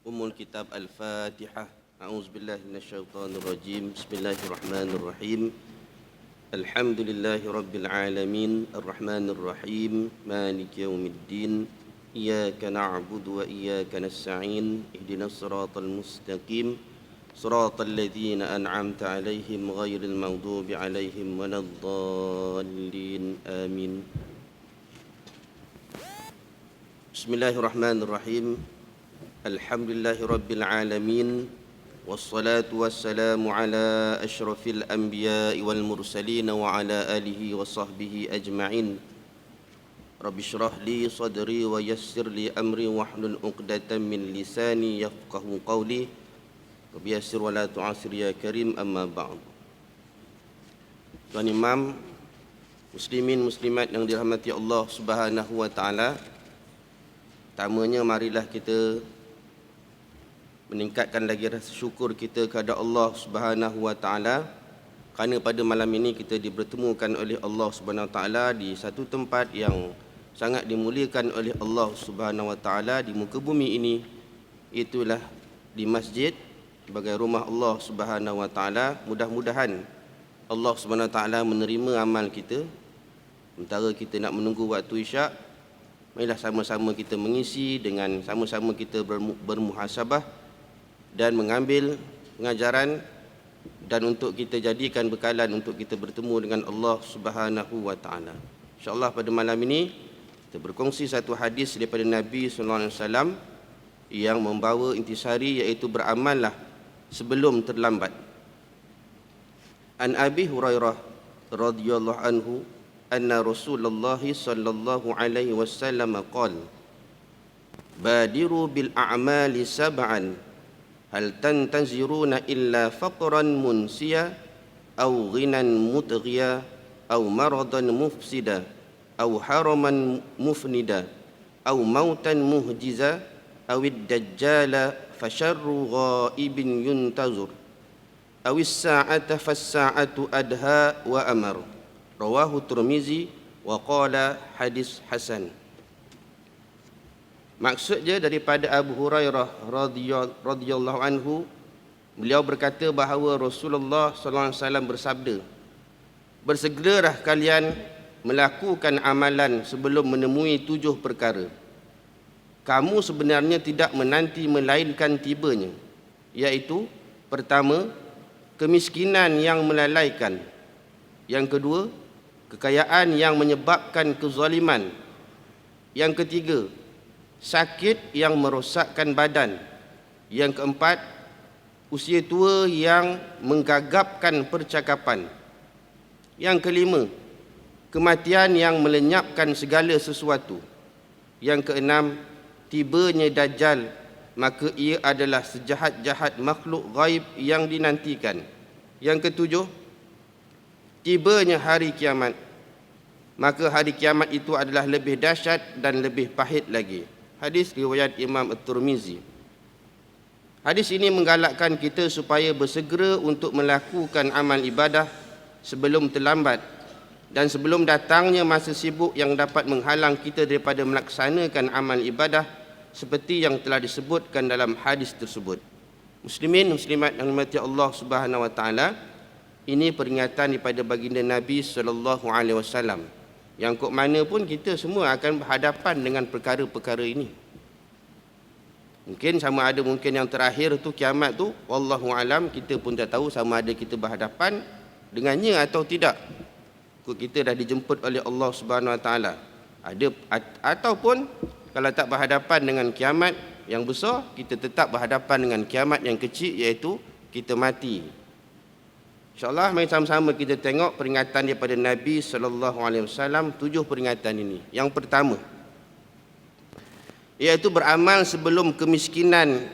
Kitab Al-Fatihah. A'udzu billahi minasyaitonir rajim. Bismillahirrahmanirrahim. Alhamdulillahi rabbil alamin, arrahmanir rahim, maliki yaumiddin. Iyyaka na'budu wa iyyaka nasta'in. Ihdinas siratal mustaqim. Siratal ladzina an'amta 'alaihim ghairil maghdubi 'alaihim waladdallin. Amin. Bismillahirrahmanirrahim. Alhamdulillahi rabbil alamin. Wassalatu wassalamu ala asyrafil anbiya'i wal mursalin wa ala alihi wa sahbihi ajma'in. Rabbi shrah li sadri wa yassir li amri wahlul 'uqdatam min lisani yafqahu qawli. Rabbi yassir wa la tu'assir ya karim, amma ba'd. Tuan Imam, muslimin muslimat yang dirahmati Allah Subhanahu wa taala, pertamanya marilah kita meningkatkan lagi rasa syukur kita kepada Allah Subhanahu wa taala kerana pada malam ini kita dipertemukan oleh Allah Subhanahu wa taala di satu tempat yang sangat dimuliakan oleh Allah Subhanahu wa taala di muka bumi ini, itulah di masjid sebagai rumah Allah Subhanahu wa taala. Mudah-mudahan Allah Subhanahu wa taala menerima amal kita. Sementara kita nak menunggu waktu isyak, marilah sama-sama kita mengisi dengan sama-sama kita bermuhasabah dan mengambil pengajaran, dan untuk kita jadikan bekalan untuk kita bertemu dengan Allah Subhanahu wa taala. InsyaAllah pada malam ini kita berkongsi satu hadis daripada Nabi sallallahu alaihi wasallam yang membawa intisari, iaitu beramallah sebelum terlambat. An Abi Hurairah radhiyallahu anhu anna Rasulullah sallallahu alaihi wasallam qala badiru bil a'mali sab'an hal tantaziruna illa faqran munsiya aw ghinan mutghiya aw maradan mufsida aw haraman mufnida aw mautan muhjiza aw ad-dajjala fasharru ghaibin yuntazur aw as-sa'ata fas-sa'atu adha wa amar. Rawahu Tirmizi wa qala hadis hasan. Maksudnya daripada Abu Hurairah radhiyallahu anhu, beliau berkata bahawa Rasulullah sallallahu alaihi wasallam bersabda, bersegeralah kalian melakukan amalan sebelum menemui 7 perkara. Kamu sebenarnya tidak menanti melainkan tibanya, iaitu pertama, kemiskinan yang melalaikan; yang kedua, kekayaan yang menyebabkan kezaliman; yang ketiga, sakit yang merosakkan badan; yang keempat, usia tua yang menggagapkan percakapan; yang kelima, kematian yang melenyapkan segala sesuatu; yang keenam, tibanya Dajjal, maka ia adalah sejahat-jahat makhluk gaib yang dinantikan; yang ketujuh, tibanya hari kiamat, maka hari kiamat itu adalah lebih dahsyat dan lebih pahit lagi. Hadis riwayat Imam At-Tirmizi. Hadis ini menggalakkan kita supaya bersegera untuk melakukan amal ibadah sebelum terlambat dan sebelum datangnya masa sibuk yang dapat menghalang kita daripada melaksanakan amal ibadah seperti yang telah disebutkan dalam hadis tersebut. Muslimin muslimat yang dirahmati Allah Subhanahu wa taala, ini peringatan daripada baginda Nabi sallallahu alaihi wasallam, yang kok mana pun kita semua akan berhadapan dengan perkara-perkara ini. Mungkin sama ada mungkin yang terakhir tu kiamat tu, wallahu alam, kita pun tak tahu sama ada kita berhadapan dengannya atau tidak. Kok kita dah dijemput oleh Allah Subhanahu wa taala. Ataupun kalau tak berhadapan dengan kiamat yang besar, kita tetap berhadapan dengan kiamat yang kecil, iaitu kita mati. InsyaAllah mari sama-sama kita tengok peringatan daripada Nabi SAW, 7 peringatan ini. Yang pertama, iaitu beramal sebelum kemiskinan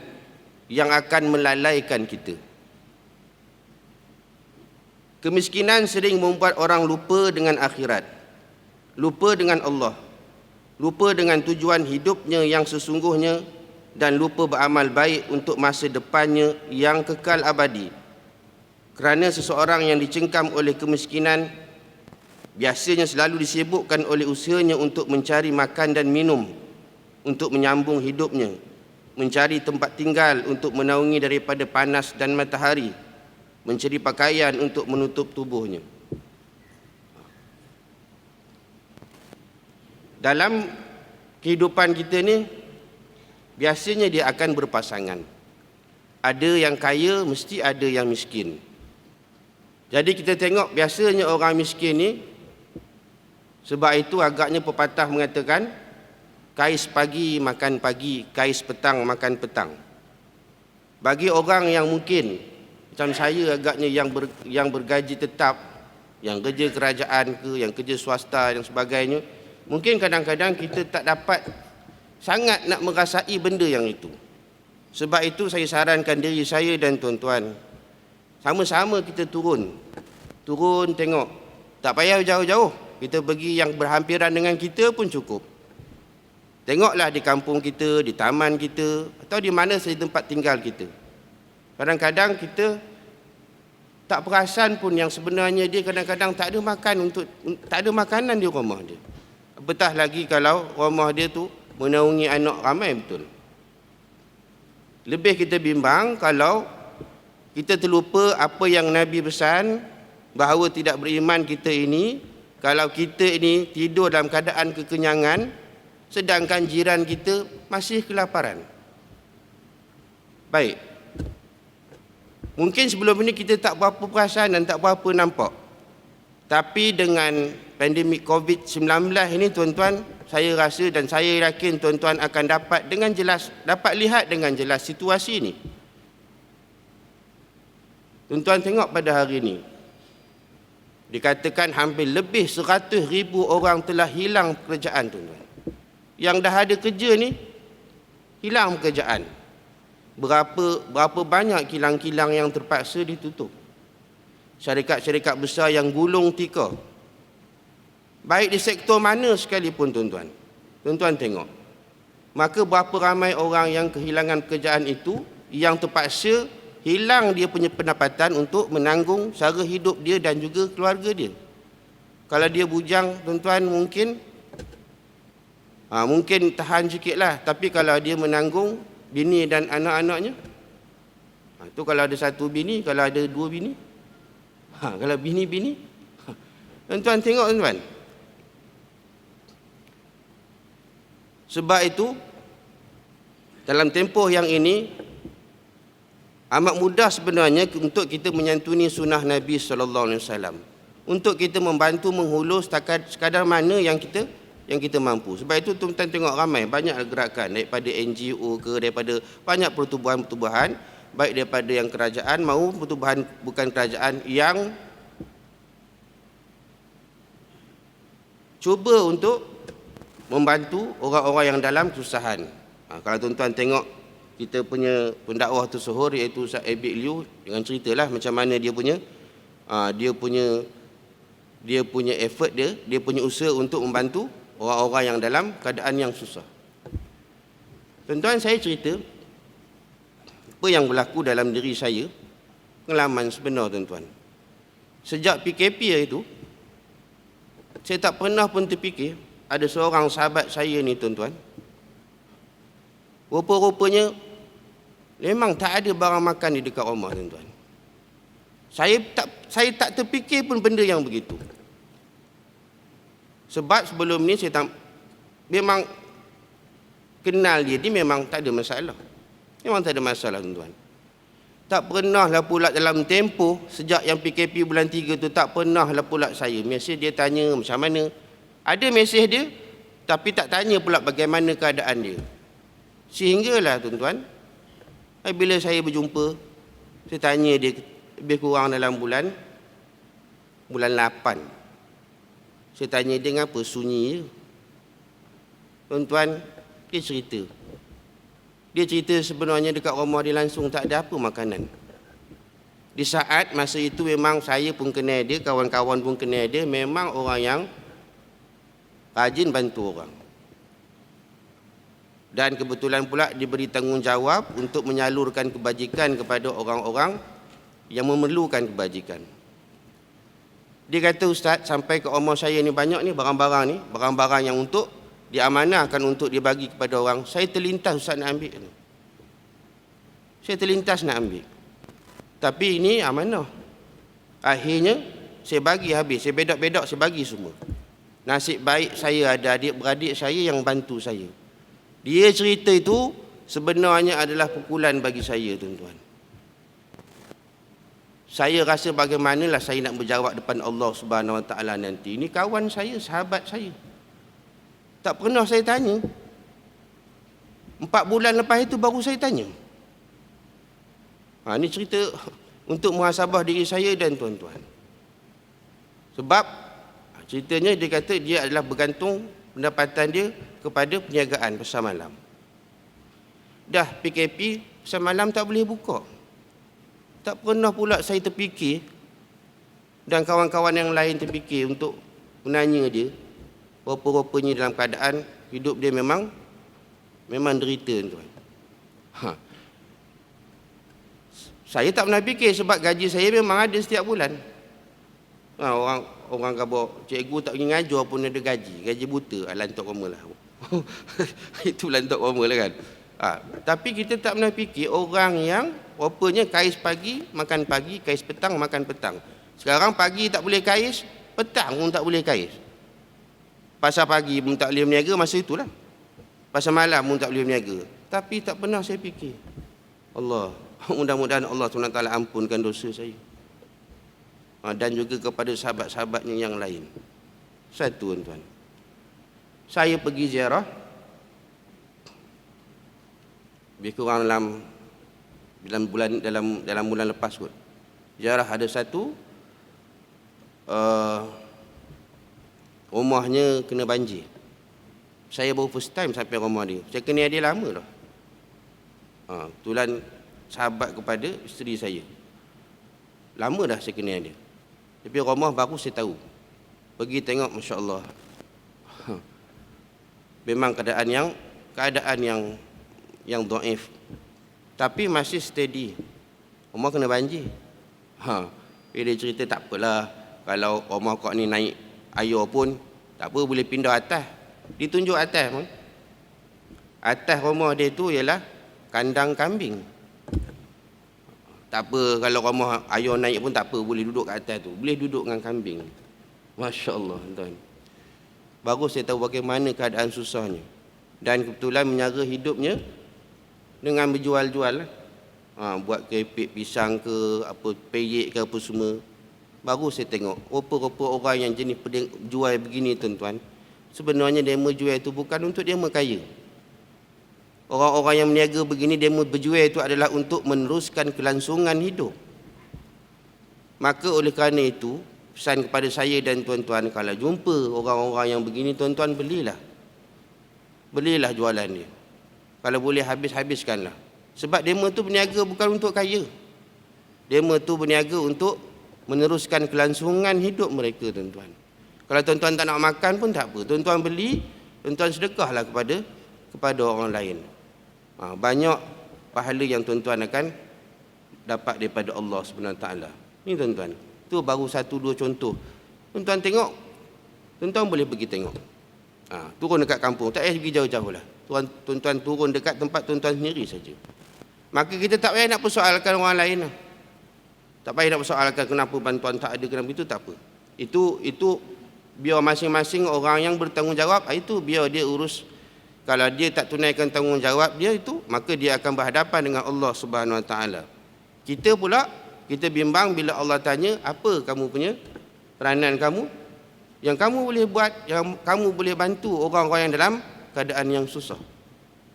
yang akan melalaikan kita. Kemiskinan sering membuat orang lupa dengan akhirat, lupa dengan Allah, lupa dengan tujuan hidupnya yang sesungguhnya, dan lupa beramal baik untuk masa depannya yang kekal abadi. Kerana seseorang yang dicengkam oleh kemiskinan biasanya selalu disibukkan oleh usahanya untuk mencari makan dan minum, untuk menyambung hidupnya, mencari tempat tinggal untuk menaungi daripada panas dan matahari, mencari pakaian untuk menutup tubuhnya. Dalam kehidupan kita ni, biasanya dia akan berpasangan. Ada yang kaya, mesti ada yang miskin. Jadi kita tengok biasanya orang miskin ni, sebab itu agaknya pepatah mengatakan, kais pagi makan pagi, kais petang makan petang. Bagi orang yang mungkin, macam saya agaknya yang bergaji tetap, yang kerja kerajaan ke, yang kerja swasta dan sebagainya, mungkin kadang-kadang kita tak dapat sangat nak merasai benda yang itu. Sebab itu saya sarankan diri saya dan tuan-tuan, sama-sama kita turun tengok. Tak payah jauh-jauh, kita pergi yang berhampiran dengan kita pun cukup. Tengoklah di kampung kita, di taman kita, atau di mana saja tempat tinggal kita. Kadang-kadang kita tak perasan pun yang sebenarnya dia kadang-kadang tak ada makanan di rumah dia. Apatah lagi kalau rumah dia tu menaungi anak ramai betul. Lebih kita bimbang kalau kita terlupa apa yang Nabi pesan, bahawa tidak beriman kita ini, kalau kita ini tidur dalam keadaan kekenyangan, sedangkan jiran kita masih kelaparan. Baik. Mungkin sebelum ini kita tak berapa perasan dan tak berapa nampak. Tapi dengan pandemik COVID-19 ini, tuan-tuan, saya rasa dan saya yakin tuan-tuan akan dapat lihat dengan jelas situasi ini. Tuan-tuan tengok pada hari ini, dikatakan hampir lebih 100,000 orang telah hilang pekerjaan, tuan-tuan. Yang dah ada kerja ni, hilang pekerjaan. Berapa banyak kilang-kilang yang terpaksa ditutup. Syarikat-syarikat besar yang gulung tikar. Baik di sektor mana sekalipun, tuan-tuan. Tuan-tuan tengok. Maka berapa ramai orang yang kehilangan pekerjaan itu, yang terpaksa hilang dia punya pendapatan untuk menanggung sara hidup dia dan juga keluarga dia. Kalau dia bujang, tuan-tuan, mungkin tahan sikitlah. Tapi kalau dia menanggung bini dan anak-anaknya, itu kalau ada satu bini, kalau ada dua bini, kalau bini-bini, tuan-tuan tengok, tuan-tuan. Sebab itu, dalam tempoh yang ini, amat mudah sebenarnya untuk kita menyantuni sunnah Nabi SAW. Untuk kita membantu menghulu sekadar mana yang kita mampu. Sebab itu tuan-tuan tengok ramai, banyak gerakan daripada NGO ke, daripada banyak pertubuhan-pertubuhan, baik daripada yang kerajaan maupun pertubuhan bukan kerajaan yang cuba untuk membantu orang-orang yang dalam kesusahan. Kalau tuan-tuan tengok kita punya pendakwah tersohor iaitu Ustaz Abid Liu, dengan ceritalah macam mana dia punya effort dia punya usaha untuk membantu orang-orang yang dalam keadaan yang susah. Tuan-tuan, saya cerita apa yang berlaku dalam diri saya, pengalaman sebenar, tuan-tuan. Sejak PKP itu, saya tak pernah pun terfikir ada seorang sahabat saya ni, tuan-tuan, rupa-rupanya memang tak ada barang makan di dekat rumah, tuan-tuan. Saya tak terfikir pun benda yang begitu. Sebab sebelum ni saya memang kenal dia memang tak ada masalah. Memang tak ada masalah, tuan-tuan. Tak pernah lah pula dalam tempoh sejak yang PKP bulan 3 tu, tak pernah lah pula saya mesej dia tanya macam mana. Ada mesej dia, tapi tak tanya pula bagaimana keadaan dia. Sehinggalah, tuan-tuan, bila saya berjumpa, saya tanya dia lebih kurang dalam bulan 8. Saya tanya dia ngapa sunyi je. Tuan-tuan, dia cerita. Dia cerita sebenarnya dekat rumah dia langsung tak ada apa makanan. Di saat masa itu memang saya pun kenal dia, kawan-kawan pun kenal dia, memang orang yang rajin bantu orang. Dan kebetulan pula diberi tanggungjawab untuk menyalurkan kebajikan kepada orang-orang yang memerlukan kebajikan. Dia kata, Ustaz, sampai ke rumah saya ni banyak ni barang-barang yang untuk diamanahkan untuk dibagi kepada orang. Saya terlintas Ustaz nak ambil ni. Saya terlintas nak ambil. Tapi ini amanah. Akhirnya saya bagi habis. Saya bedak-bedak, saya bagi semua. Nasib baik saya ada adik-beradik saya yang bantu saya. Dia cerita itu sebenarnya adalah pukulan bagi saya, tuan-tuan. Saya rasa bagaimanalah saya nak berjawab depan Allah Subhanahu Wa Taala nanti. Ini kawan saya, sahabat saya. Tak pernah saya tanya. 4 bulan lepas itu baru saya tanya. Ini cerita untuk muhasabah diri saya dan tuan-tuan. Sebab ceritanya dia kata dia adalah bergantung pendapatan dia kepada perniagaan pasar malam. Dah PKP, pasar malam tak boleh buka. Tak pernah pula saya terfikir dan kawan-kawan yang lain terfikir untuk menanya dia. Rupa-rupanya dalam keadaan hidup dia memang derita, tuan. Saya tak pernah fikir sebab gaji saya memang ada setiap bulan. Orang kata cikgu tak pergi ngajar pun ada gaji buta. Lantak koma lah. Itu lantak koma lah kan. Tapi kita tak pernah fikir orang yang rupanya kais pagi, makan pagi, kais petang, makan petang. Sekarang pagi tak boleh kais, petang pun tak boleh kais. Pasal pagi pun tak boleh berniaga, masa itulah. Pasal malam pun tak boleh berniaga. Tapi tak pernah saya fikir. Allah, mudah-mudahan Allah SWT ampunkan dosa saya. Dan juga kepada sahabat-sahabatnya yang lain. Satu, tuan-tuan. Saya pergi ziarah. Lebih kurang dalam bulan lepas kot. Ziarah ada satu rumahnya kena banjir. Saya baru first time sampai rumah dia. Saya kenal dia lama dah. Kebetulan sahabat kepada isteri saya. Lama dah saya kenal dia. Tapi rumah baru saya tahu. Pergi tengok, Masya Allah. Memang keadaan yang dhaif. Tapi masih steady. Rumah kena banjir. Dia cerita tak apalah. Kalau rumah kau ni naik air pun, tak apa, boleh pindah atas. Ditunjuk atas pun. Atas rumah dia tu ialah kandang kambing. Tak apa, kalau rumah air naik pun tak apa, boleh duduk kat atas tu. Boleh duduk dengan kambing. Masya Allah, tuan. Baru saya tahu bagaimana keadaan susahnya. Dan kebetulan menyara hidupnya dengan berjual-jual. Buat keripik pisang ke, apa peyek ke apa semua. Baru saya tengok, rupa-rupa orang yang jenis jual begini, tuan-tuan. Sebenarnya demo jual itu bukan untuk demo kaya. Orang-orang yang meniaga begini, demo berjual itu adalah untuk meneruskan kelangsungan hidup. Maka oleh kerana itu, pesan kepada saya dan tuan-tuan, kalau jumpa orang-orang yang begini, tuan-tuan belilah. Belilah jualan dia. Kalau boleh habis-habiskanlah. Sebab demo tu berniaga bukan untuk kaya. Demo tu berniaga untuk meneruskan kelangsungan hidup mereka, tuan-tuan. Kalau tuan-tuan tak nak makan pun tak apa. Tuan-tuan beli, tuan-tuan sedekahlah kepada orang lain. Banyak pahala yang tuan-tuan akan dapat daripada Allah SWT. Ni tuan-tuan. Itu baru 1-2 contoh. Tuan-tuan tengok, tuan-tuan boleh pergi tengok. Turun dekat kampung. Tak payah pergi jauh-jauh lah. Tuan-tuan turun dekat tempat tuan-tuan sendiri saja. Maka kita tak payah nak persoalkan orang lain lah. Tak payah nak persoalkan kenapa bantuan tak ada, kenapa itu, tak apa. Itu biar masing-masing orang yang bertanggungjawab, itu biar dia urus. Kalau dia tak tunaikan tanggungjawab dia itu, maka dia akan berhadapan dengan Allah Subhanahu Wa Taala. Kita pula, kita bimbang bila Allah tanya, apa kamu punya peranan kamu yang kamu boleh buat, yang kamu boleh bantu orang-orang yang dalam keadaan yang susah.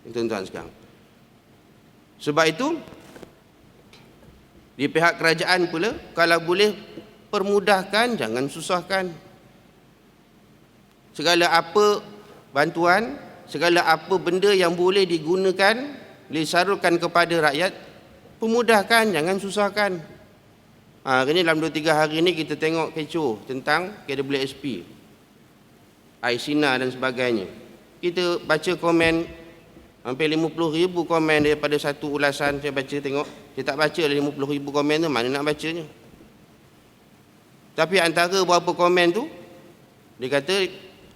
Tuan-tuan sekarang. Sebab itu, di pihak kerajaan pula, kalau boleh permudahkan, jangan susahkan. Segala apa bantuan, segala apa benda yang boleh digunakan, disalurkan kepada rakyat, permudahkan, jangan susahkan. Hari ni dalam 2-3 hari ni kita tengok kecoh tentang KWSP, Aisina dan sebagainya. Kita baca komen, hampir 50,000 komen daripada satu ulasan saya baca tengok. Saya tak baca lah 50,000 komen tu, mana nak bacanya. Tapi antara beberapa komen tu, dia kata,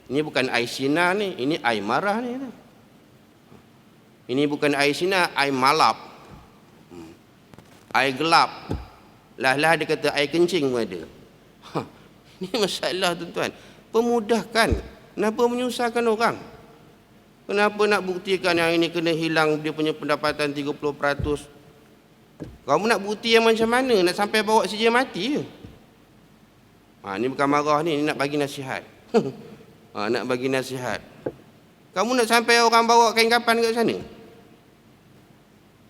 ini bukan Aisina ni, ini ai marah ni. Ini bukan Aisina, ai malap. air gelap. Lah dia kata air kencing pun ada. Ini masalah tuan-tuan. Pemudahkan. Kenapa menyusahkan orang? Kenapa nak buktikan yang ini kena hilang dia punya pendapatan 30%? Kamu nak bukti yang macam mana? Nak sampai bawa saja mati ke? Ni bukan marah ni nak bagi nasihat. Nak bagi nasihat. Kamu nak sampai orang bawa kain kapan kat sana?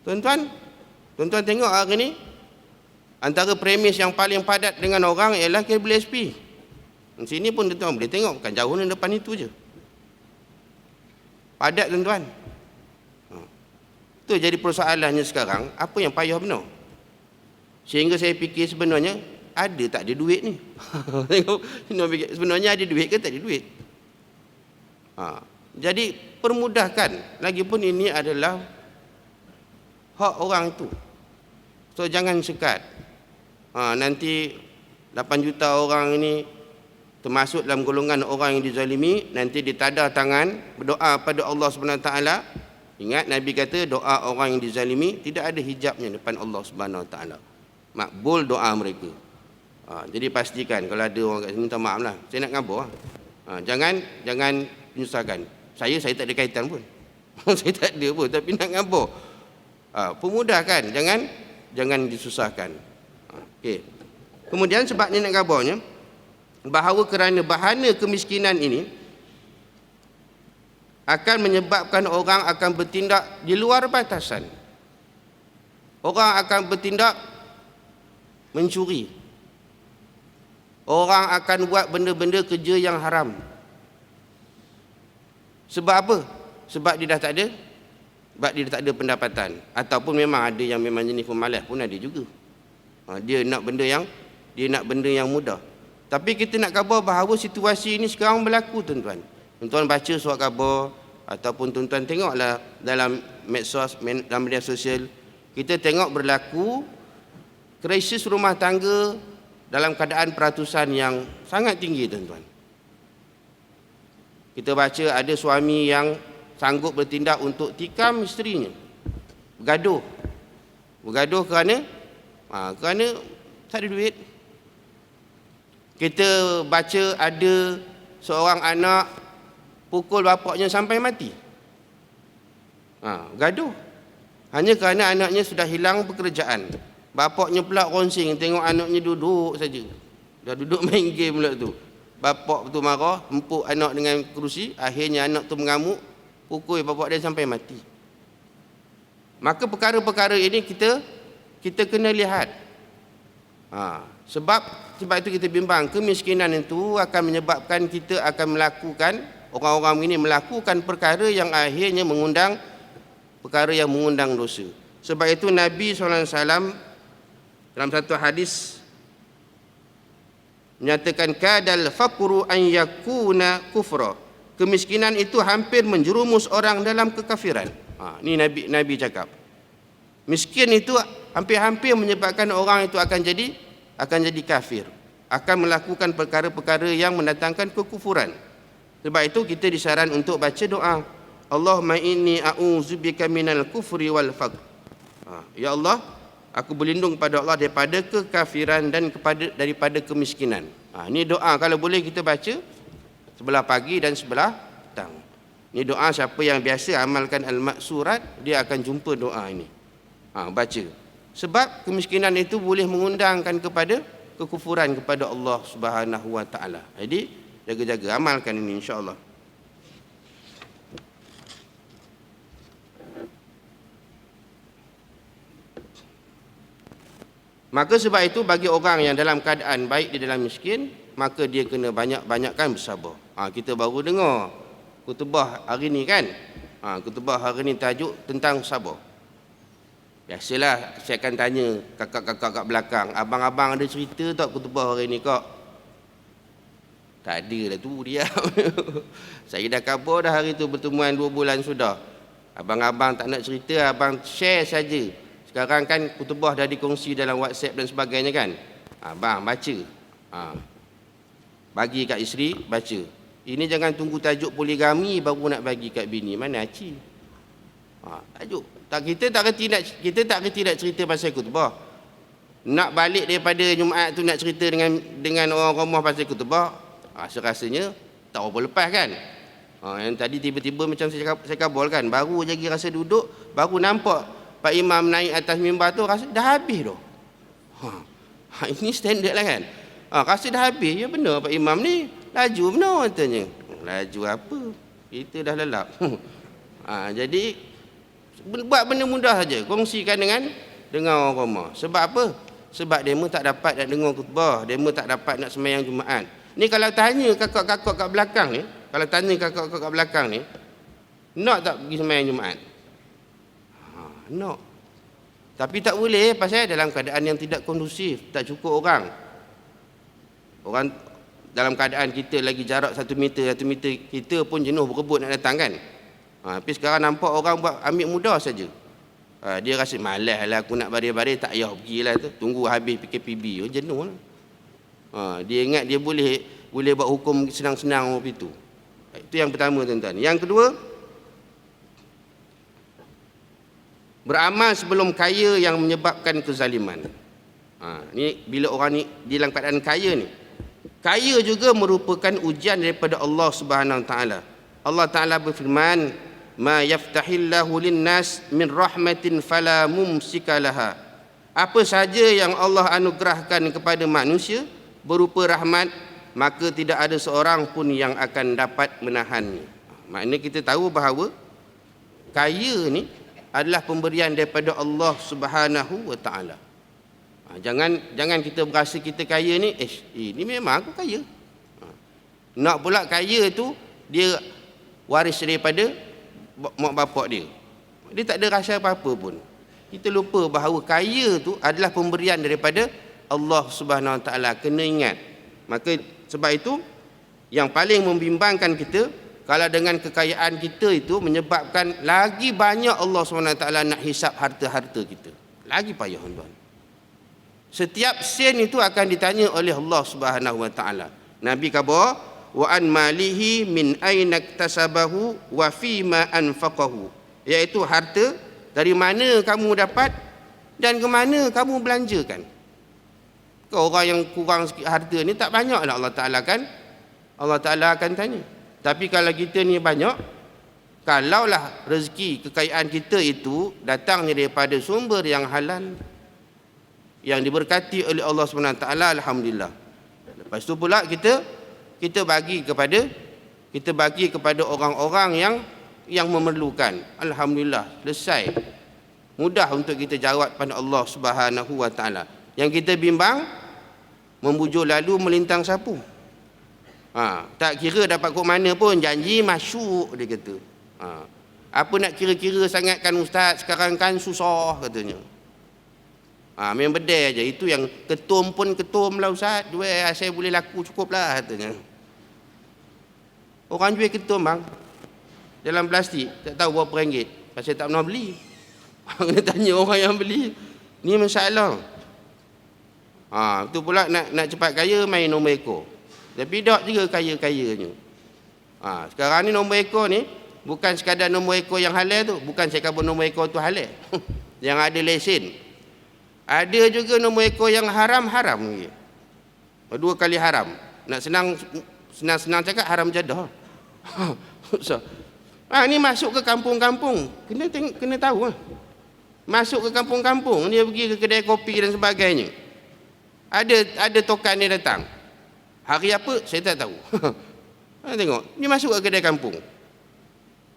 Tuan-tuan tengok hari ni, antara premis yang paling padat dengan orang ialah kabel SP. Sini pun tuan-tuan boleh tengok, bukan jauh ni, depan itu je. Padat tuan-tuan. Itu jadi persoalannya sekarang, apa yang payah benar? Sehingga saya fikir sebenarnya, ada tak ada duit ni? Sebenarnya ada duit ke tak ada duit? Jadi permudahkan. Lagipun ini adalah hak orang itu. So jangan sekat. Nanti 8 juta orang ini termasuk dalam golongan orang yang dizalimi, nanti ditadar tangan berdoa pada Allah SWT. Ingat Nabi kata doa orang yang dizalimi tidak ada hijabnya depan Allah SWT. Makbul doa mereka. Jadi pastikan kalau ada orang kat sini, minta maaf lah, saya nak ngabar. Jangan menyusahkan. Saya tak ada kaitan pun. Saya tak ada pun, tapi nak ngabar. Pemudahkan, jangan disusahkan. Okey. Kemudian sebab ni nak ngabarnya, bahawa kerana bahana kemiskinan ini akan menyebabkan orang akan bertindak di luar batasan. Orang akan bertindak mencuri. Orang akan buat benda-benda kerja yang haram. Sebab apa? Sebab dia dah tak ada pendapatan. Ataupun memang ada yang memang jenis pemalas pun ada juga. Dia nak benda yang mudah. Tapi kita nak khabar bahawa situasi ini sekarang berlaku tuan-tuan. Tuan-tuan baca surat khabar ataupun tuan-tuan tengoklah dalam medsos, dalam media sosial, kita tengok berlaku krisis rumah tangga dalam keadaan peratusan yang sangat tinggi tuan-tuan. Kita baca ada suami yang sanggup bertindak untuk tikam isterinya. Bergaduh kerana tak ada duit. Kita baca ada seorang anak pukul bapaknya sampai mati. Gaduh. Hanya kerana anaknya sudah hilang pekerjaan. Bapaknya pula konsing, tengok anaknya duduk saja. Dah duduk main game pula tu. Bapak tu marah, empuk anak dengan kerusi, akhirnya anak tu mengamuk, pukul bapak dia sampai mati. Maka perkara-perkara ini kita kena lihat. Sebab itu kita bimbang, kemiskinan itu akan menyebabkan kita akan melakukan, orang-orang ini melakukan perkara yang akhirnya mengundang dosa. Sebab itu Nabi SAW dalam satu hadis menyatakan kadal faqru an yakuna kufra. Kemiskinan itu hampir menjerumus orang dalam kekafiran. Ini Nabi cakap. Miskin itu hampir-hampir menyebabkan orang itu akan jadi kafir, akan melakukan perkara-perkara yang mendatangkan kekufuran. Sebab itu kita disaran untuk baca doa, Allahumma inni a'udzubika minal kufri wal faqr. Ya Allah, aku berlindung pada Allah daripada kekafiran dan daripada kemiskinan. Ini doa kalau boleh kita baca sebelah pagi dan sebelah petang. Ini doa siapa yang biasa amalkan al-maksurat, dia akan jumpa doa ini. Baca. Sebab kemiskinan itu boleh mengundangkan kepada kekufuran kepada Allah Subhanahu wa taala. Jadi jaga-jaga, amalkan ini insya-Allah. Maka sebab itu bagi orang yang dalam keadaan baik di dalam miskin, maka dia kena banyak-banyakkan bersabar. Kita baru dengar khutbah hari ni kan. Khutbah hari ni tajuk tentang sabar. Biasalah saya akan tanya kakak-kakak kat belakang, abang-abang ada cerita tak khutbah hari ni kak? Tak ada lah tu, diam. Saya dah khabar dah hari tu pertemuan 2 bulan sudah. Abang-abang tak nak cerita, abang share saja. Sekarang kan khutbah dah dikongsi dalam WhatsApp dan sebagainya kan. Abang baca. Bagi kat isteri, baca. Ini jangan tunggu tajuk poligami baru nak bagi kat bini. Mana aci? Tajuk. Kita tak reti nak cerita pasal khutbah. nak balik daripada Jumaat tu nak cerita dengan orang rumah pasal khutbah, rasanya tak apa lepas kan. Yang tadi tiba-tiba macam saya kabul kan, baru lagi rasa duduk, baru nampak Pak Imam naik atas mimbar tu, rasa dah habis dah. Ini standard lah kan. Rasa dah habis. Ya benar Pak Imam ni laju benar katanya. Laju apa? Kita dah lelap. Jadi buat benda mudah saja, kongsikan dengan orang rumah. Sebab apa? Sebab demo tak dapat nak dengar khutbah, demo tak dapat nak sembahyang Jumaat. Ni kalau tanya kakak-kakak kat belakang ni, nak tak pergi sembahyang Jumaat? Nak. Tapi tak boleh pasal dalam keadaan yang tidak kondusif, tak cukup orang. Orang dalam keadaan kita lagi jarak 1 meter, kita pun jenuh berebut nak datang kan. Tapi sekarang nampak orang buat ambil mudah saja. Dia rasa malas lah aku nak baris-baris, tak payah pergilah tu. Tunggu habis PKPB, jenuh lah. Dia ingat dia boleh buat hukum senang-senang waktu itu. Itu yang pertama tuan-tuan. Yang kedua, beramal sebelum kaya yang menyebabkan kezaliman. Ni bila orang ni dalam keadaan kaya ni. Kaya juga merupakan ujian daripada Allah Subhanahu Wa Taala. Allah Taala berfirman, "Ma yaftahillahu lin-nas min rahmatin fala mumsika laha." Apa saja yang Allah anugerahkan kepada manusia berupa rahmat, maka tidak ada seorang pun yang akan dapat menahannya. Maknanya kita tahu bahawa kaya ni adalah pemberian daripada Allah Subhanahu Wa Taala. Jangan kita berasa kita kaya ni, ni memang aku kaya. Nak pula kaya tu dia waris daripada mak bapak dia. Dia tak ada rasa apa-apa pun. Kita lupa bahawa kaya tu adalah pemberian daripada Allah Subhanahu Wa Taala. Kena ingat. Maka sebab itu yang paling membimbangkan kita, kalau dengan kekayaan kita itu menyebabkan lagi banyak Allah SWT nak hisap harta-harta kita. Lagi payah tuan. Setiap sen itu akan ditanya oleh Allah SWT. Nabi khabar, wa an malihi min aina iktasabahu wa fima anfaqahu. Iaitu harta dari mana kamu dapat dan ke mana kamu belanjakan. Kau orang yang kurang sikit harta ni tak banyaklah Allah Ta'ala akan tanya. Tapi kalau kita ni banyak, kalaulah rezeki kekayaan kita itu datangnya daripada sumber yang halal, yang diberkati oleh Allah SWT, alhamdulillah. Lepas tu pula kita bagi kepada orang-orang yang memerlukan. Alhamdulillah, selesai. Mudah untuk kita jawab pada Allah Subhanahu Wa Taala. Yang kita bimbang, membujur lalu melintang sapu. Tak kira dapat kok mana pun, janji masuk dia kata. Apa nak kira-kira sangat kan ustaz, sekarang kan susah katanya. Memang bedai je. Itu yang ketum pun ketum lah ustaz, jual saya boleh laku cukup lah katanya. Orang jual ketum bang dalam plastik, tak tahu berapa ringgit, pasal tak pernah beli. Kena tanya orang yang beli. Ni masalah. Itu pula nak cepat kaya main nombor ekor. Tapi tak juga kaya-kayanya. Sekarang ni nombor ekor ni bukan sekadar nombor ekor yang halal tu. Bukan saya kata nombor ekor tu halal. Yang ada lesen. Ada juga nombor ekor yang haram-haram. 2 kali haram. Nak senang cakap haram jadah. Ni masuk ke kampung-kampung. Kena tahu lah. Masuk ke kampung-kampung. Dia pergi ke kedai kopi dan sebagainya. Ada tokan dia datang. Hari apa? Saya tak tahu. Tengok, ni masuk ke kedai kampung.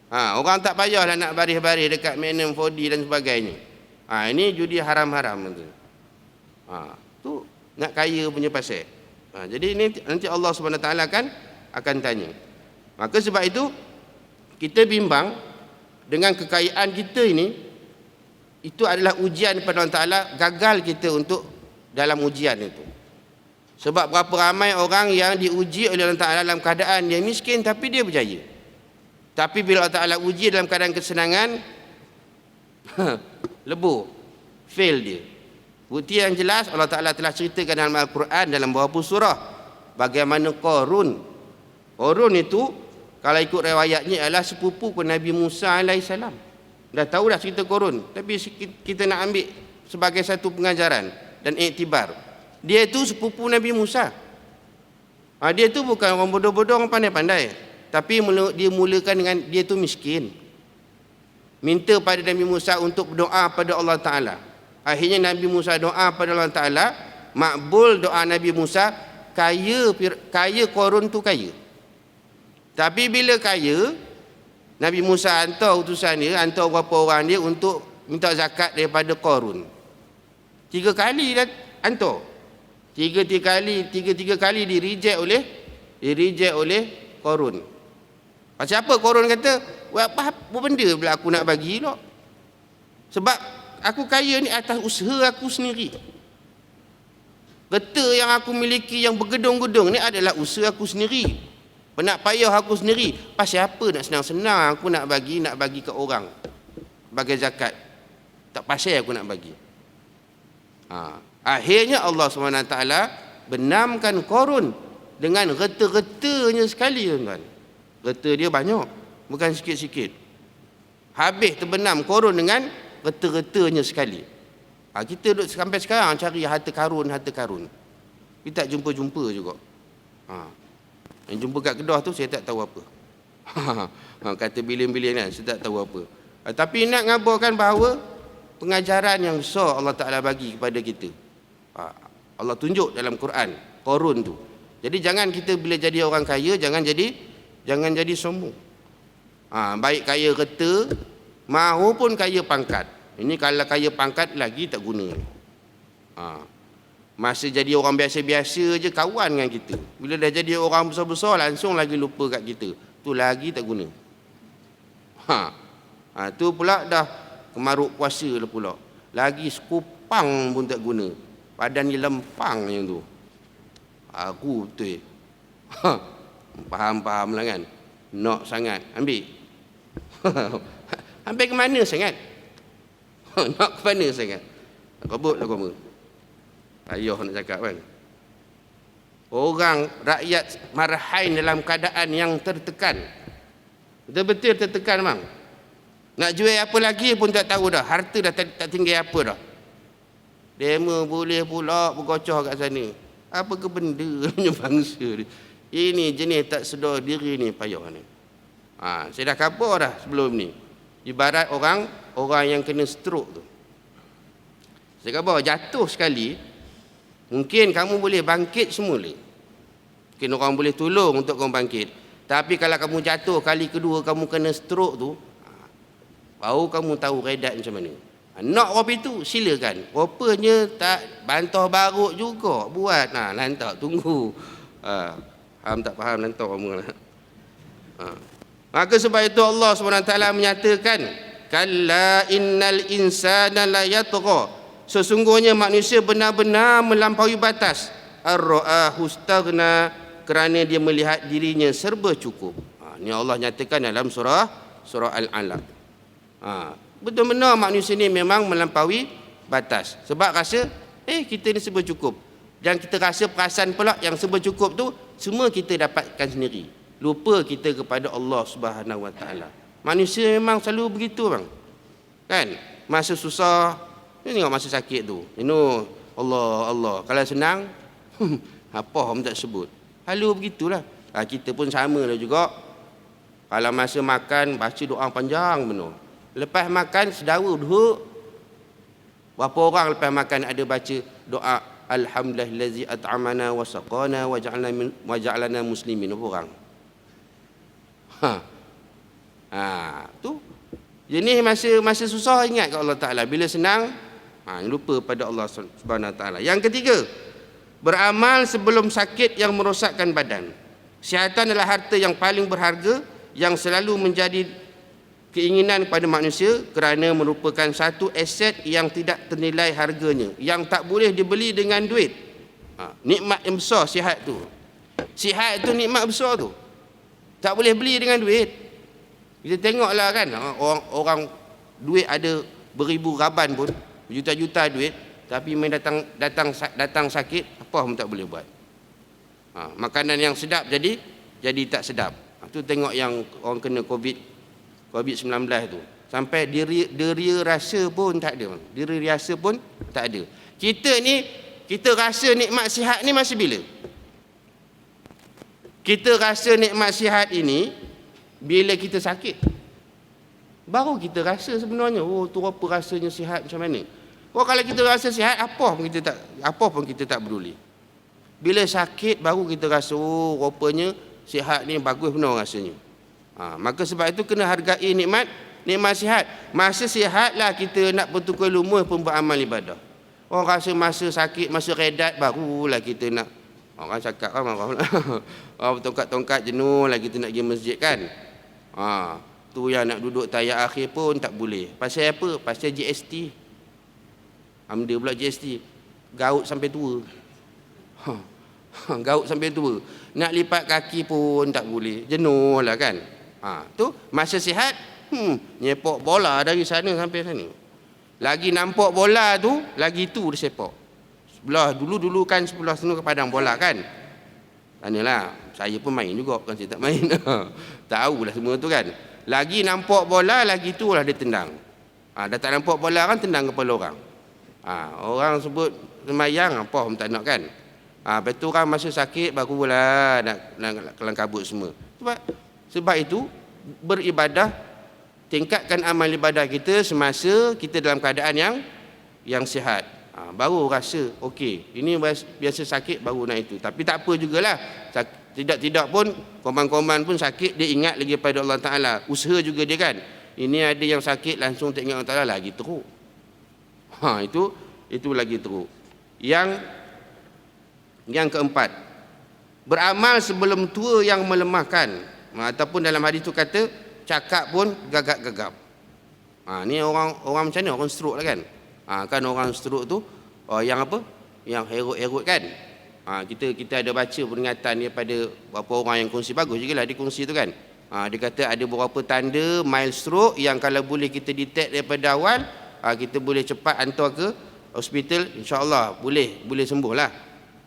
Orang tak payahlah nak baris-baris dekat Magnum 4D dan sebagainya. Ini judi haram-haram tu. Tu nak kaya punya pasal. Jadi ini nanti Allah SWT akan tanya. Maka sebab itu kita bimbang dengan kekayaan kita ini, itu adalah ujian daripada Allah Taala, gagal kita untuk dalam ujian itu. Sebab berapa ramai orang yang diuji oleh Allah Ta'ala dalam keadaan dia miskin tapi dia berjaya. Tapi bila Allah Ta'ala uji dalam keadaan kesenangan, lebur, fail dia. Bukti yang jelas Allah Ta'ala telah ceritakan dalam Al-Quran dalam beberapa surah bagaimana Qarun. Qarun itu kalau ikut riwayatnya adalah sepupu ke Nabi Musa AS. Dah tahu dah cerita Qarun, tapi kita nak ambil sebagai satu pengajaran. dan iktibar. Dia itu sepupu Nabi Musa. Dia tu bukan orang bodoh-bodoh, orang pandai-pandai. Tapi dia mulakan dengan dia tu miskin. Minta pada Nabi Musa untuk berdoa pada Allah Ta'ala. Akhirnya Nabi Musa doa pada Allah Ta'ala. Makbul doa Nabi Musa. Kaya Qarun tu kaya. Tapi bila kaya, Nabi Musa hantar utusan dia, hantar beberapa orang dia untuk minta zakat daripada Qarun. 3 kali dah hantar. Tiga kali di-reject oleh Qarun. Pasal apa Qarun kata, apa benda pula aku nak bagi pula? Sebab aku kaya ni atas usaha aku sendiri. Harta yang aku miliki yang bergedung-gedung ni adalah usaha aku sendiri. Penak payah aku sendiri. Pasal apa nak senang-senang aku nak bagi ke orang sebagai zakat? Tak pasal aku nak bagi. Akhirnya Allah SWT benamkan Qarun dengan reta-retanya sekali, tuan-tuan. Reta dia banyak, bukan sikit-sikit. Habis terbenam Qarun dengan reta-retanya sekali. Kita duduk sampai sekarang cari harta karun. Kita tak jumpa-jumpa juga. Yang jumpa kat Kedah tu saya tak tahu apa. Kata bilion-bilion kan, saya tak tahu apa. Tapi nak ngabarkan bahawa pengajaran yang besar Allah Ta'ala bagi kepada kita. Allah tunjuk dalam Quran Qarun tu. Jadi jangan kita bila jadi orang kaya jangan jadi sombong. Baik kaya reta maupun kaya pangkat. Ini kalau kaya pangkat lagi tak guna. Masa jadi orang biasa-biasa je kawan dengan kita. Bila dah jadi orang besar-besar langsung lagi lupa kat kita. Tu lagi tak guna. Tu pula dah kemaruk puasa lah pula. Lagi sekupang pun tak guna. Badan ni lempang yang tu. Aku betul. Faham lah kan. Nak sangat. Ambil. Ambil ke mana sangat? Nak ke mana sangat? Kabut lah kamu. Ayah nak cakap kan. Orang rakyat marhain dalam keadaan yang tertekan. Betul-betul tertekan bang. Nak jual apa lagi pun tak tahu dah. Harta dah tak tinggal apa dah. Demo boleh pula bergocoh kat sana. Apa ke benda punya bangsa ni? Ini jenis tak sedar diri ni payah ni. Saya dah khabar dah sebelum ni. Ibarat orang yang kena stroke tu. Saya khabar jatuh sekali, mungkin kamu boleh bangkit semula. Mungkin orang boleh tolong untuk kamu bangkit. Tapi kalau kamu jatuh kali kedua kamu kena stroke tu, baru kamu tahu redat macam mana. Nak kopi tu silakan. Rupanya tak bantah barut juga buat. Lantak tunggu. Faham tak faham lantak kamu lah. Maka sebab itu Allah SWT menyatakan, kalla innal insana la yatgha. Sesungguhnya manusia benar-benar melampaui batas. Ar-ra'ahu istaghna, kerana dia melihat dirinya serba cukup. Ini Allah nyatakan dalam surah Al-Alaq. Betul-benar manusia ni memang melampaui batas. Sebab rasa kita ni serba cukup. Dan kita rasa perasaan pula yang serba cukup tu semua kita dapatkan sendiri. Lupa kita kepada Allah Subhanahu Wa Taala. Manusia memang selalu begitu bang. Kan? Masa susah, tengok masa sakit tu. Allah. Kalau senang, apa orang tak sebut. Selalu begitulah. Kita pun sama lah juga. Kalau masa makan baca doa panjang benar. Lepas makan sedawa duduk. Berapa orang lepas makan ada baca doa alhamdulillazi at'amana wa saqana wa ja'alana muslimin. Berapa orang? Tu. Jenis masa susah ingat kat Allah Taala. Bila senang lupa pada Allah Subhanahu Wa Taala. Yang ketiga, beramal sebelum sakit yang merosakkan badan. Kesihatan adalah harta yang paling berharga yang selalu menjadi keinginan kepada manusia kerana merupakan satu aset yang tidak ternilai harganya, yang tak boleh dibeli dengan duit. Nikmat yang besar sihat tu. Sihat tu nikmat besar tu. Tak boleh beli dengan duit. Kita tengoklah kan, orang duit ada beribu raban pun, juta-juta duit, tapi main datang sakit, apa pun tak boleh buat. Makanan yang sedap jadi tak sedap. Tu tengok yang orang kena COVID-19 tu. Sampai deria rasa pun tak ada. Deria rasa pun tak ada. Kita rasa nikmat sihat ni masa bila? Kita rasa nikmat sihat ini bila kita sakit. Baru kita rasa sebenarnya, oh tu apa rasanya sihat macam mana. Oh kalau kita rasa sihat, apa pun kita tak peduli. Bila sakit baru kita rasa, oh rupanya sihat ni bagus benar rasanya. Maka sebab itu kena hargai nikmat sihat. Masa sihat lah kita nak bertukar lumur pun beramal ibadah. Orang rasa masa sakit, masa redat barulah kita nak. Orang cakap marah. Orang tongkat-tongkat jenuh lah kita nak pergi masjid kan. Tu yang nak duduk tayat akhir pun tak boleh. Pasal apa? Pasal GST. Amda pula GST. Gaut sampai tua. Gaut sampai tua. Nak lipat kaki pun tak boleh. Jenuh lah kan. Tu masa sihat, nyepok bola dari sana sampai sana. Lagi nampak bola tu, lagi tu dia sepak. Sebelah dulu kan sebelah sana ke padang bola kan. Tanalah, saya pun main juga, bukan saya tak main. Tahulah semua tu kan. Lagi nampak bola, lagi tu lah dia tendang. Dah tak nampak bola kan, tendang kepala orang. Orang sebut semayang, apa pun tak nak kan. Lepas tu orang masa sakit, barulah nak kelang kabut semua. Sebab itu, beribadah, tingkatkan amal ibadah kita semasa kita dalam keadaan yang sihat. Baru rasa okey, ini biasa sakit baru nak itu. Tapi tak apa jugalah. Tidak pun koman-koman pun sakit dia ingat lagi pada Allah Taala. Usaha juga dia kan. Ini ada yang sakit langsung tak ingat Allah Taala lagi teruk. Itu lagi teruk. Yang keempat, beramal sebelum tua yang melemahkan. Ataupun dalam hadis tu kata cakap pun gagap-gagap. Ni orang macam ni, orang stroke lah kan. Kan orang stroke tu yang apa? Yang herut-herut kan. Kita ada baca peringatan daripada beberapa orang yang kongsi, bagus jugalah dia kongsi tu kan. Dia kata ada beberapa tanda mild stroke yang kalau boleh kita detect daripada awal, kita boleh cepat hantar ke hospital, insya-Allah boleh sembuh lah.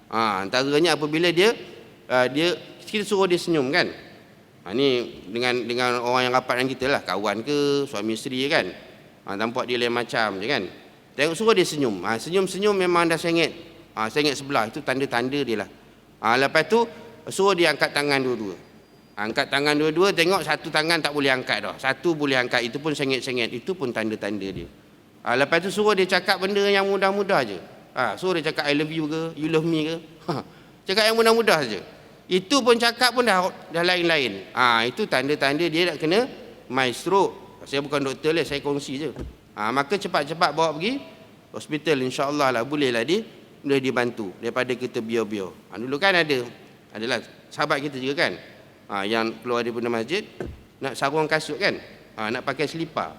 Antaranya apabila dia kita suruh dia senyum kan. Ni dengan orang yang rapat dengan kita lah, kawan ke, suami isteri kan. Nampak dia lain macam je kan. Tengok suruh dia senyum. Senyum-senyum memang dah sengit. Sengit sebelah, itu tanda-tanda dia lah. Lepas tu suruh dia angkat tangan dua-dua. Angkat tangan dua-dua, tengok satu tangan tak boleh angkat dah. Satu boleh angkat, itu pun sengit-sengit. Itu pun tanda-tanda dia. Lepas tu suruh dia cakap benda yang mudah-mudah je. Suruh dia cakap I love you ke, you love me ke. Cakap yang mudah-mudah je. Itu pun cakap pun dah lain-lain. Itu tanda-tanda dia nak kena mild stroke. Saya bukan doktor lah, saya kongsi je. Maka cepat-cepat bawa pergi hospital, insya-Allah lah bolehlah dia boleh dibantu daripada kita biar-biar. Dulu kan adalah sahabat kita juga kan. Yang keluar daripada masjid nak sarung kasut kan. Nak pakai selipar.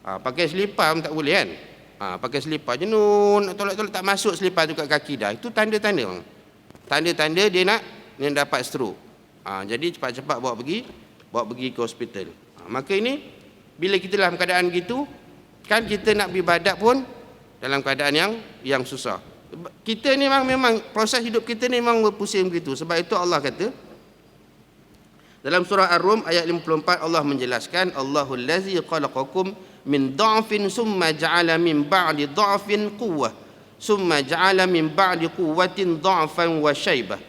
Pakai selipar pun tak boleh kan. Pakai selipar jenuh, nak tolak-tolak tak masuk selipar tu kat kaki dah. Itu tanda-tanda bang. Tanda-tanda dia nak dapat stroke. Jadi cepat-cepat bawa pergi ke hospital. Maka ini bila kita dalam keadaan gitu, kan kita nak beribadat pun dalam keadaan yang susah. Kita ni memang proses hidup kita ni memang berpusing begitu. Sebab itu Allah kata dalam surah Ar-Rum ayat 54, Allah menjelaskan Allahul ladzi khalaqakum min dha'fin summa ja'ala min ba'di dha'fin quwwah summa ja'ala min ba'di quwwatin dha'fan wa syaibah.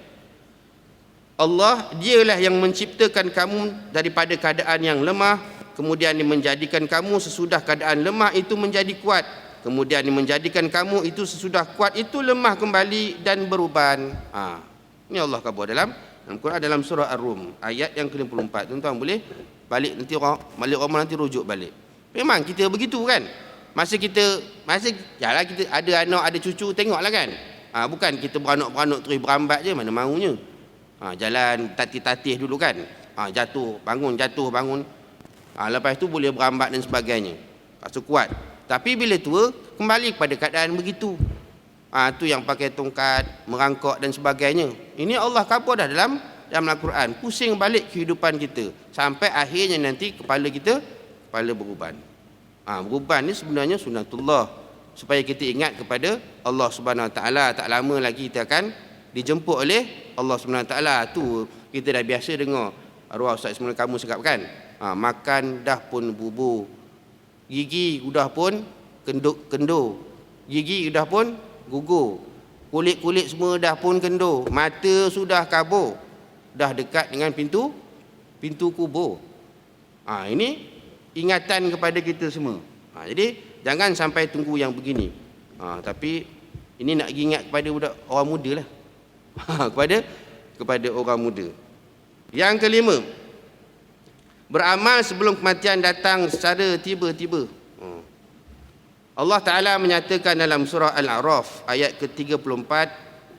Allah dialah yang menciptakan kamu daripada keadaan yang lemah, kemudian dia menjadikan kamu sesudah keadaan lemah itu menjadi kuat, kemudian dia menjadikan kamu itu sesudah kuat itu lemah kembali dan beruban. Ini Allah khabar dalam Quran, dalam surah Ar-Rum ayat yang ke-54. Tuan-tuan boleh balik nanti orang nanti rujuk balik. Memang kita begitu kan. Masa kita ada anak ada cucu, tengoklah kan. Bukan kita beranak-beranak terus berambat je, mana maunya. Jalan tatih-tatih dulu kan. Jatuh bangun. Lepas tu boleh berambat dan sebagainya. Rasa kuat. Tapi bila tua kembali kepada keadaan begitu. Tu yang pakai tongkat, merangkak dan sebagainya. Ini Allah khabar dah dalam Al-Quran. Pusing balik kehidupan kita sampai akhirnya nanti kepala beruban. Beruban ni sebenarnya sunatullah, supaya kita ingat kepada Allah Subhanahu Wa Taala. Tak lama lagi kita akan dijemput oleh Allah Subhanahu Wa Taala. Tu kita dah biasa dengar arwah Ustaz Ismail kamu cakap kan. Makan dah pun bubur, Gigi sudah pun kendur. Gigi sudah pun gugur. Kulit-kulit semua dah pun kendur. Mata sudah kabur. Dah dekat dengan pintu kubur. Ini ingatan kepada kita semua. Jadi jangan sampai tunggu yang begini. Tapi ini nak ingat kepada orang muda lah. kepada orang muda. Yang kelima, beramal sebelum kematian datang secara tiba-tiba. Allah Ta'ala menyatakan dalam surah Al-A'raf ayat ke-34,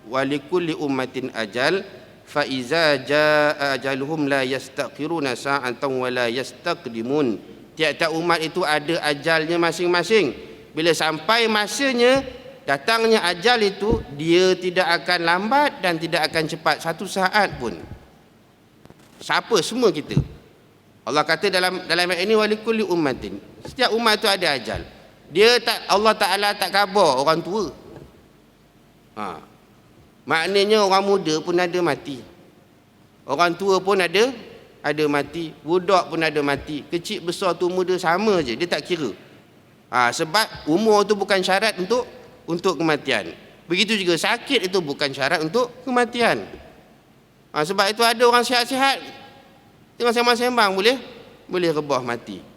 walikulli ummatin ajal fa iza jaa ajaluhum la yastaqiruna sa'atan wa la yastaqdimun. Tiap-tiap umat itu ada ajalnya masing-masing. Bila sampai masanya, datangnya ajal itu, dia tidak akan lambat dan tidak akan cepat satu saat pun. Siapa? Semua kita. Allah kata dalam ayat ini, walikulli ummatin, setiap umat itu ada ajal. Allah Ta'ala tak khabar orang tua. Maknanya orang muda pun ada mati, orang tua pun ada mati, budak pun ada mati, kecil besar tu muda sama je, dia tak kira. Sebab umur tu bukan syarat untuk kematian. Begitu juga sakit itu bukan syarat untuk kematian. Sebab itu ada orang sihat-sihat tengah sembang-sembang boleh rebah mati.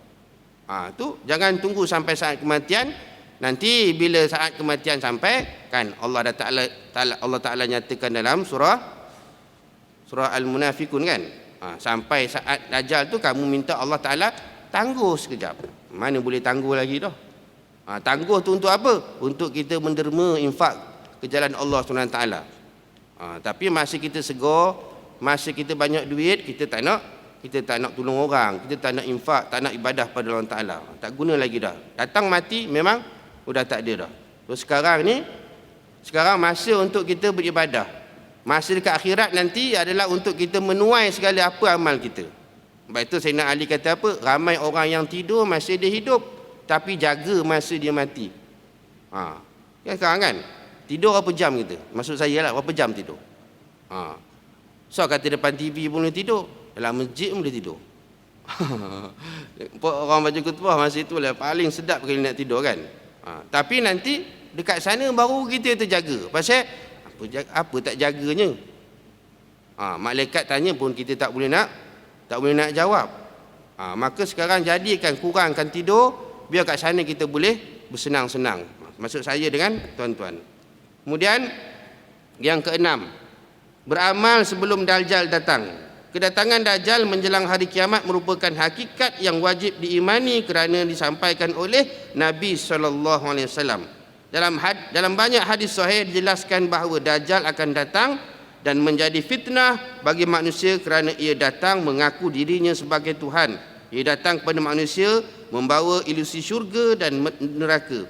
Tu jangan tunggu sampai saat kematian. Nanti bila saat kematian sampai, kan Allah Ta'ala nyatakan dalam surah Al-Munafikun, kan, sampai saat Dajjal tu kamu minta Allah Ta'ala tangguh sekejap. Mana boleh tangguh lagi dah. Tangguh tu untuk apa? Untuk kita menderma infak ke jalan Allah SWT. Tapi masa kita segar, masa kita banyak duit, kita tak nak tolong orang, kita tak nak infak, tak nak ibadah pada Allah Ta'ala. Tak guna lagi dah. Datang mati memang sudah tak ada dah. So sekarang masa untuk kita beribadah. Masa dekat akhirat nanti adalah untuk kita menuai segala apa amal kita. Sebab itu Sayyidina Ali kata apa? Ramai orang yang tidur masa dia hidup, tapi jaga masa dia mati. Kan sekarang kan? Tidur berapa jam kita? Maksud saya lah, berapa jam tidur? So kata depan TV pun boleh tidur, dalam masjid pun boleh tidur. Orang baca khutbah masa itulah paling sedap kali nak tidur, kan. Tapi nanti dekat sana baru kita terjaga. Pasal apa tak jaganya? Malaikat tanya pun kita tak boleh nak jawab. Maka sekarang jadikan kurangkan tidur, biar kat sana kita boleh bersenang-senang. Maksud saya dengan tuan-tuan. Kemudian yang keenam, beramal sebelum Dajjal datang. Kedatangan Dajjal menjelang hari kiamat merupakan hakikat yang wajib diimani kerana disampaikan oleh Nabi SAW. Dalam banyak hadis sahih dijelaskan bahawa Dajjal akan datang dan menjadi fitnah bagi manusia kerana ia datang mengaku dirinya sebagai Tuhan. Ia datang kepada manusia membawa ilusi syurga dan neraka.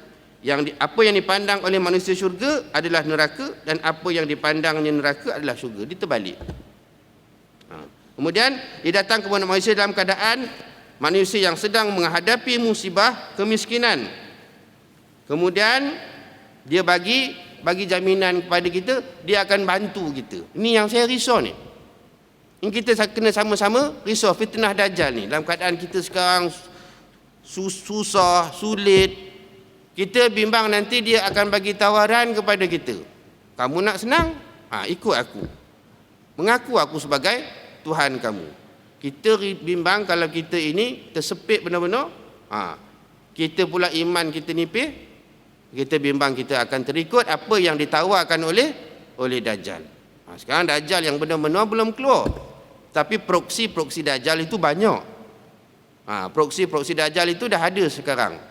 Apa yang dipandang oleh manusia syurga adalah neraka, dan apa yang dipandangnya neraka adalah syurga. Dia terbalik. Kemudian dia datang kepada manusia dalam keadaan manusia yang sedang menghadapi musibah kemiskinan. Kemudian dia bagi jaminan kepada kita, dia akan bantu kita. Ini yang saya risau ni. Ini kita kena sama-sama risau fitnah Dajjal ni. Dalam keadaan kita sekarang susah, sulit, kita bimbang nanti dia akan bagi tawaran kepada kita. Kamu nak senang? Ikut aku. Mengaku aku sebagai Tuhan kamu. Kita bimbang kalau kita ini tersepit benar-benar. Kita pula iman kita nipis. Kita bimbang kita akan terikut apa yang ditawarkan oleh Dajjal. Sekarang Dajjal yang benar-benar belum keluar. Tapi proksi Dajjal itu banyak. Proksi Dajjal itu dah ada sekarang.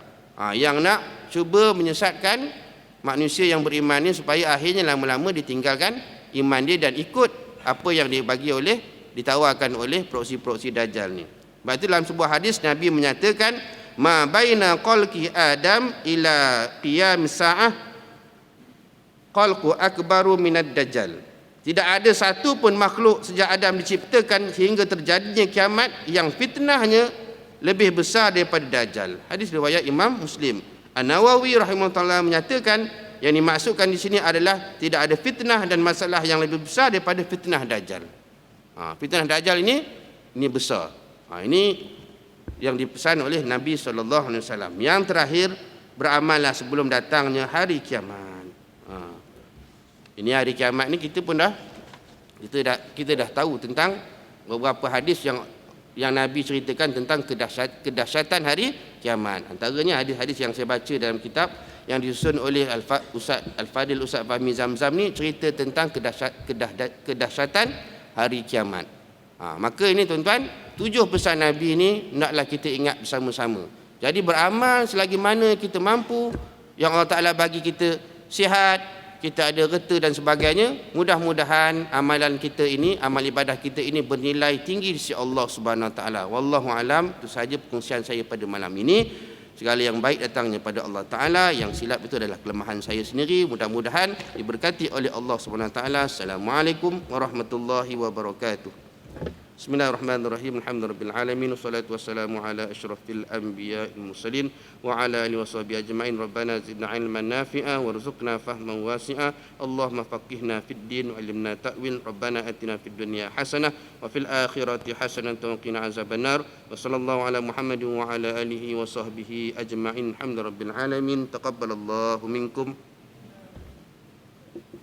Yang nak cuba menyesatkan manusia yang beriman ni supaya akhirnya lama-lama ditinggalkan iman dia dan ikut apa yang ditawarkan oleh proksi Dajjal ni. Sebab itu dalam sebuah hadis Nabi menyatakan, ma baina qalqi Adam ila qiyam sa'ah qalqu akbaru minad Dajjal. Tidak ada satu pun makhluk sejak Adam diciptakan hingga terjadinya kiamat yang fitnahnya lebih besar daripada Dajjal. Hadis riwayat Imam Muslim. An-Nawawi rahimahullah menyatakan yang dimaksudkan di sini adalah tidak ada fitnah dan masalah yang lebih besar daripada fitnah Dajjal. Fitnah Dajjal ini besar. Ini yang dipesan oleh Nabi SAW. Yang terakhir, beramallah sebelum datangnya hari kiamat. Ini hari kiamat ni kita dah tahu tentang beberapa hadis yang Nabi ceritakan tentang kedahsyatan hari kiamat. Antaranya hadis-hadis yang saya baca dalam kitab yang disusun oleh Ustaz Al-Fadil Ustaz Fahmi Zamzam ni, cerita tentang kedahsyatan hari kiamat. Maka ini tuan-tuan, 7 pesan Nabi ni naklah kita ingat bersama-sama. Jadi beramal selagi mana kita mampu, yang Allah Ta'ala bagi kita sihat, kita ada reta dan sebagainya, mudah-mudahan amalan kita ini, amal ibadah kita ini bernilai tinggi di sisi Allah Subhanahu Wa Ta'ala. Wallahu alam. Itu sahaja perkongsian saya pada malam ini. Segala yang baik datangnya pada Allah Ta'ala, yang silap itu adalah kelemahan saya sendiri. Mudah-mudahan diberkati oleh Allah Subhanahu Wa Ta'ala. Assalamualaikum warahmatullahi wabarakatuh. Bismillahirrahmanirrahim. Alhamdulillahirabbil alamin, wassalatu wassalamu ala asyrafil anbiya'il mursalin wa ala alihi washabihi ajmain. Rabbana zidna ilman nafi'a warzuqna fahman wasi'a. Allahumma faqihna fid din wa 'allimna ta'wil. Rabbana atina fid dunya hasanah wa fil akhirati hasanah wa qina azabannar. Wa sallallahu ala Muhammadin wa ala alihi washabihi ajmain. Alhamdulillahirabbil alamin. Taqabbalallahu minkum.